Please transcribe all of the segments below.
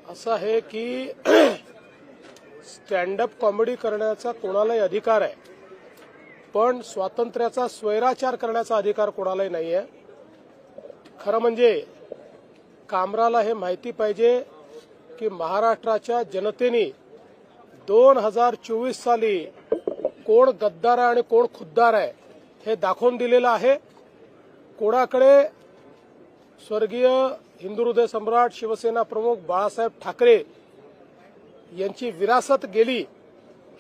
असं आहे की स्टँडअप कॉमेडी करण्याचा कोणालाही अधिकार आहे, पण स्वातंत्र्याचा स्वैराचार करण्याचा अधिकार कोणालाही नाही आहे। खरं म्हणजे कामराला हे माहिती पाहिजे की महाराष्ट्राच्या जनतेने 2024 साली कोण गद्दार आहे आणि कोण खुद्दार आहे हे दाखवून दिलेलं आहे। कोणाकडे स्वर्गीय हिंदू हृदय सम्राट शिवसेना प्रमुख बाळासाहेब ठाकरे यांची विरासत गेली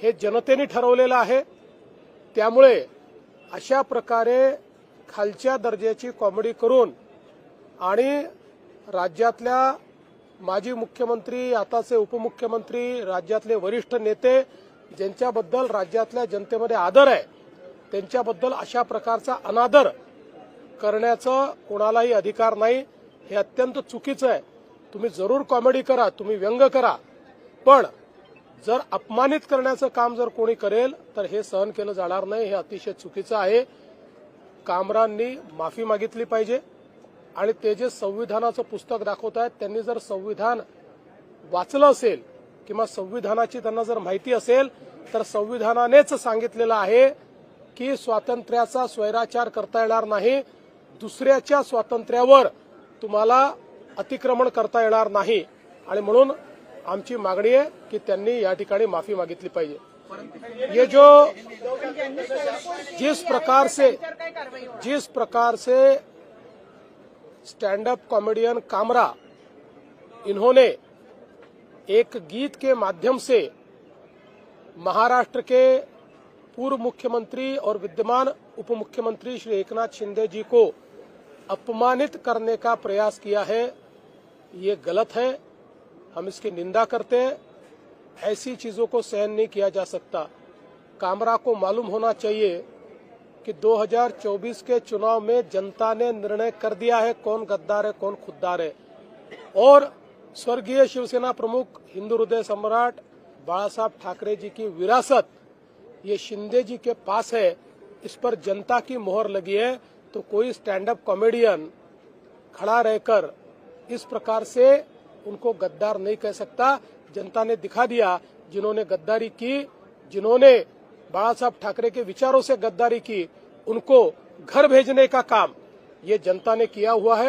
हे जनतेने ठरवलेलं आहे। त्यामुळे अशा प्रकारे खालच्या दर्जाची कॉमेडी करून आणि राज्यातल्या माजी मुख्यमंत्री, आताचे उपमुख्यमंत्री, राज्यातले वरिष्ठ नेते ज्यांच्याबद्दल राज्यातल्या जनतेमध्ये आदर आहे त्यांच्याबद्दल अशा प्रकारचा अनादर करण्याचा कोणालाही अधिकार नाही। हे अत्यंत चुकीचं आहे। तुम्ही जरूर कॉमेडी करा, तुम्ही व्यंग करा, पण जर अपमानित करण्याचं काम जर कोणी करेल तर हे सहन केलं जाणार नाही। हे अतिशय चुकीचं आहे। कामरांनी माफी मागितली पाहिजे आणि ते जे संविधानाचं पुस्तक दाखवतायत त्यांनी जर संविधान वाचलं असेल किंवा संविधानाची त्यांना जर माहिती असेल तर संविधानानेच सांगितलेलं आहे की स्वातंत्र्याचा स्वैराचार करता येणार नाही, दुसऱ्याच्या स्वातंत्र्यावर तुम्हाला अतिक्रमण करता येणार नाही आणि म्हणून आमची मागणी आहे की त्यांनी या ठिकाणी माफी मागितली पाहिजे। ये जो जिस प्रकार से स्टैंड अप कॉमेडियन कामरा इन्होंने एक गीत के माध्यम से महाराष्ट्र के पूर्व मुख्यमंत्री और विद्यमान उप मुख्यमंत्री श्री एकनाथ शिंदे जी को अपमानित करने का प्रयास किया है, ये गलत है। हम इसकी निंदा करते हैं। ऐसी चीजों को सहन नहीं किया जा सकता। कामरा को मालूम होना चाहिए कि 2024 के चुनाव में जनता ने निर्णय कर दिया है कौन गद्दार है कौन खुद्दार है, और स्वर्गीय शिवसेना प्रमुख हिंदू हृदय सम्राट बाळासाहेब ठाकरे जी की विरासत ये शिंदे जी के पास है। इस पर जनता की मोहर लगी है, तो कोई स्टैंड अप कॉमेडियन खड़ा रहकर इस प्रकार से उनको गद्दार नहीं कह सकता। जनता ने दिखा दिया, जिन्होंने गद्दारी की, जिन्होंने बाळासाहेब ठाकरे के विचारों से गद्दारी की, उनको घर भेजने का काम ये जनता ने किया हुआ है।